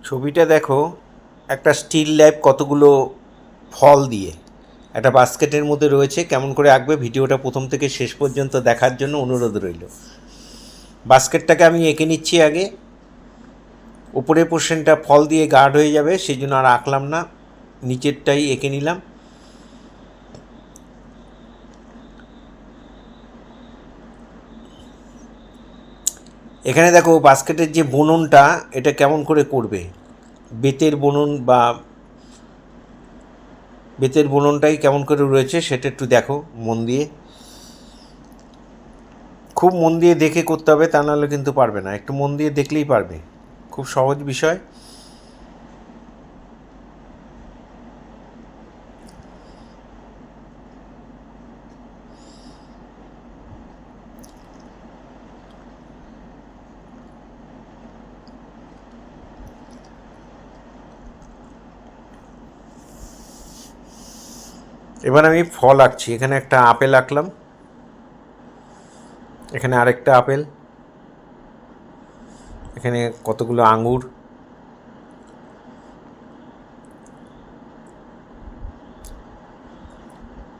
ছবিটা দেখো, একটা স্টিল ল্যাব কতগুলো ফল দিয়ে একটা বাস্কেটের মধ্যে রয়েছে। কেমন করে আঁকবে ভিডিওটা প্রথম থেকে শেষ পর্যন্ত দেখার জন্য অনুরোধ রইল। বাস্কেটটাকে আমি এঁকে নিচ্ছি আগে। উপরের পোর্শনটা ফল দিয়ে গার্ড হয়ে যাবে, সেই জন্য আর আঁকলাম না, নিচেরটাই এঁকে নিলাম। এখানে দেখো বাস্কেটের যে বুননটা, এটা কেমন করে করবে, বেতের বুনন বা বেতের বুননটাই কেমন করে রয়েছে সেটা একটু দেখো মন দিয়ে। খুব মন দিয়ে দেখে করতে হবে, তা নাহলে কিন্তু পারবে না। একটু মন দিয়ে দেখলেই পারবে, খুব সহজ বিষয়। এবার আমি ফল আঁকছি। এখানে একটা আপেল আঁকলাম, এখানে আরেকটা আপেল, এখানে কতগুলো আঙুর,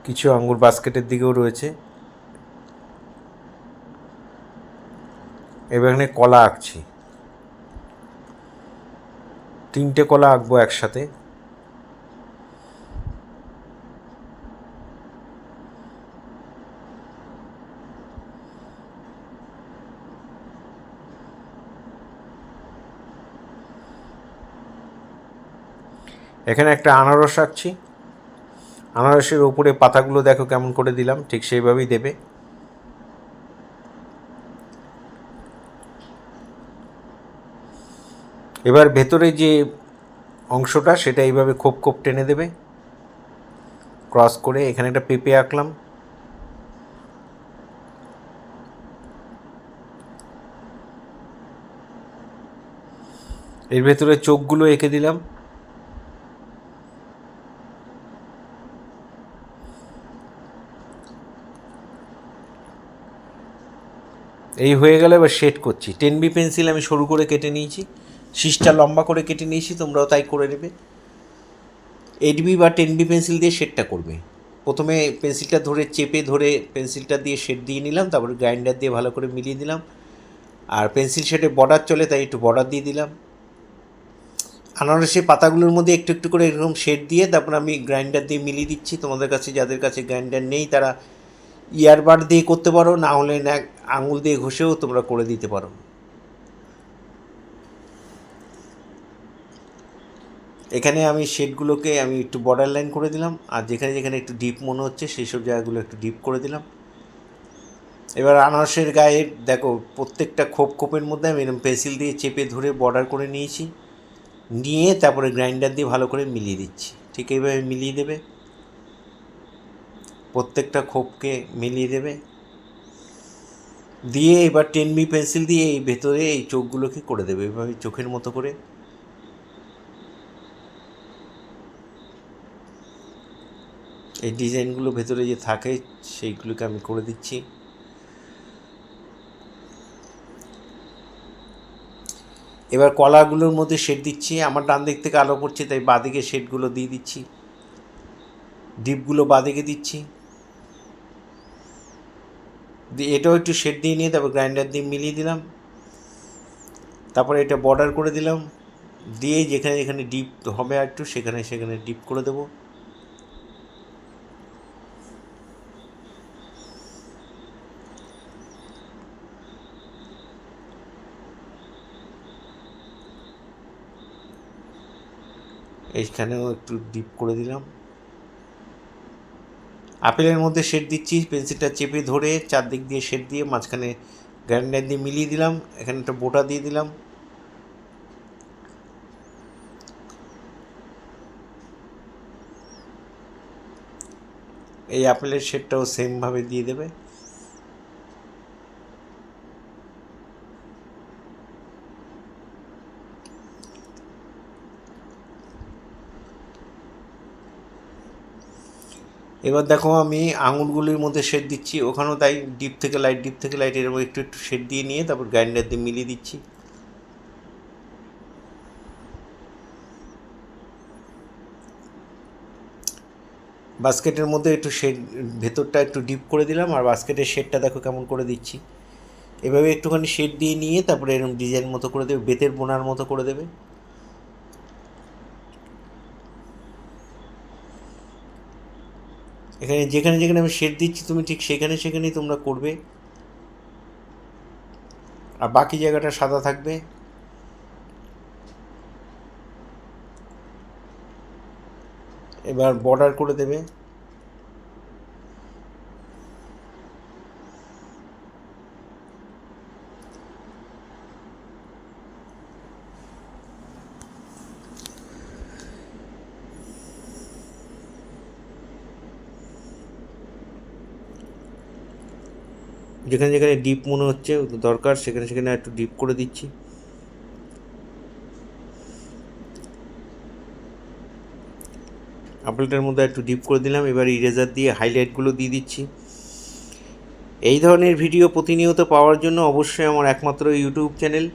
কিছু আঙুর বাস্কেটের দিকেও রয়েছে। এবার এখানে কলা আঁকছি, 3টে কলা আঁকবো একসাথে। এখানে একটা আনারস আঁকছি, আনারসের ওপরে পাতাগুলো দেখো কেমন করে দিলাম, ঠিক সেইভাবেই দেবে। এবার ভেতরে যে অংশটা সেটা এইভাবে খোপ খোপ টেনে দেবে ক্রস করে। এখানে একটা পেঁপে আঁকলাম, এর ভেতরে চোখগুলো এঁকে দিলাম। এই হয়ে গেলে এবার শেড করছি। 10B পেন্সিল আমি সরু করে কেটে নিয়েছি, শীষটা লম্বা করে কেটে নিয়েছি, তোমরাও তাই করে নেবে। 8B বা 10B পেন্সিল দিয়ে শেডটা করবে। প্রথমে পেন্সিলটা ধরে চেপে ধরে পেন্সিলটা দিয়ে শেড দিয়ে নিলাম, তারপরে গ্রাইন্ডার দিয়ে ভালো করে মিলিয়ে দিলাম। আর পেন্সিল শেডে বর্ডার চলে, তাই একটু বর্ডার দিয়ে দিলাম। আনারসের পাতাগুলোর মধ্যে একটু একটু করে এরকম শেড দিয়ে তারপর আমি গ্রাইন্ডার দিয়ে মিলিয়ে দিচ্ছি। তোমাদের কাছে যাদের কাছে গ্রাইন্ডার নেই তারা ইয়ারবাড দিয়ে করতে পারো, না হলে না আঙুল দিয়ে ঘষেও তোমরা করে দিতে পারো। এখানে আমি শেডগুলোকে আমি একটু বর্ডার লাইন করে দিলাম, আর যেখানে যেখানে একটু ডিপ মনে হচ্ছে সেই সব জায়গাগুলো একটু ডিপ করে দিলাম। এবার আনারসের গায়ে দেখো প্রত্যেকটা খোপ খোপের মধ্যে আমি এরকম পেন্সিল দিয়ে চেপে ধরে বর্ডার করে নিয়েছি, নিয়ে তারপরে গ্রাইন্ডার দিয়ে ভালো করে মিলিয়ে দিচ্ছি। ঠিক এইভাবে মিলিয়ে দেবে, প্রত্যেকটা খোপকে মিলিয়ে দেবে। দিয়ে এবার 10B পেন্সিল দিয়ে এই ভেতরে এই চোখগুলোকে করে দেবে এভাবে চোখের মতো করে। এই ডিজাইনগুলো ভেতরে যে থাকে সেইগুলোকে আমি করে দিচ্ছি। এবার কলাগুলোর মধ্যে শেড দিচ্ছি। আমার ডান দিক থেকে আলো পড়ছে তাই বাঁদিকে শেডগুলো দিয়ে দিচ্ছি, ডিপগুলো বাঁদিকে দিচ্ছি। দিয়ে এটাও একটু শেড দিয়ে নিয়ে তারপর গ্রাইন্ডার দিয়ে মিলিয়ে দিলাম। তারপরে এটা বর্ডার করে দিলাম, দিয়ে যেখানে যেখানে ডিপ হবে আর একটু সেখানে সেখানে ডিপ করে দেবো। এইখানেও একটু ডিপ করে দিলাম। আপেলের মধ্যে শেড দিচ্ছি, পেন্সিলটা চেপে ধরে চারদিক দিয়ে শেড দিয়ে মাঝখানে গ্রাইন্ডার দিয়ে মিলিয়ে দিলাম। এখানে একটা বোটা দিয়ে দিলাম। এই আপেলের শেডটাও সেমভাবে দিয়ে দেবে। এবার দেখো আমি আঙুরগুলির মধ্যে শেড দিচ্ছি, ওখানেও তাই ডিপ থেকে লাইট ডিপ থেকে লাইট এরকম একটু একটু শেড দিয়ে নিয়ে তারপর গ্রাইন্ডার দিয়ে মিলিয়ে দিচ্ছি। বাস্কেটের মধ্যে একটু শেড, ভেতরটা একটু ডিপ করে দিলাম, আর বাস্কেটের শেডটা দেখো কেমন করে দিচ্ছি। এভাবে একটুখানি শেড দিয়ে নিয়ে তারপরে এরকম ডিজাইন মতো করে দেবে, বেতের বোনার মতো করে দেবে। এখানে যেখানে যেখানে আমি শেড দিচ্ছি তুমি ঠিক সেখানে সেখানেই তোমরা করবে, আর বাকি জায়গাটা সাদা থাকবে। এবার বর্ডার করে দেবে। যেখানে যেখানে ডিপ মনে হচ্ছে দরকার সেখানে সেখানে একটু ডিপ করে দিচ্ছি। আপেলটার মধ্যে একটু ডিপ করে দিলাম। এবার ইরেজার দিয়ে হাইলাইটগুলো দিয়ে দিচ্ছি। এই ধরনের ভিডিও প্রতিনিয়ত পাওয়ার জন্য অবশ্যই আমার একমাত্র YouTube channel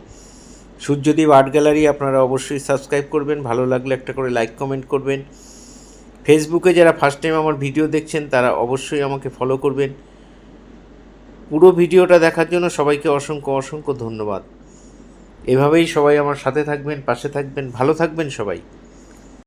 Suryadip art gallery আপনারা অবশ্যই সাবস্ক্রাইব করবেন, ভালো লাগলে একটা করে লাইক কমেন্ট করবেন। ফেসবুকে যারা ফার্স্ট টাইম আমার ভিডিও দেখছেন তারা অবশ্যই আমাকে ফলো করবেন। পুরো ভিডিওটা দেখার জন্য সবাইকে অসংখ্য অসংখ্য ধন্যবাদ। এভাবেই সবাই আমার সাথে থাকবেন, পাশে থাকবেন, ভালো থাকবেন সবাই।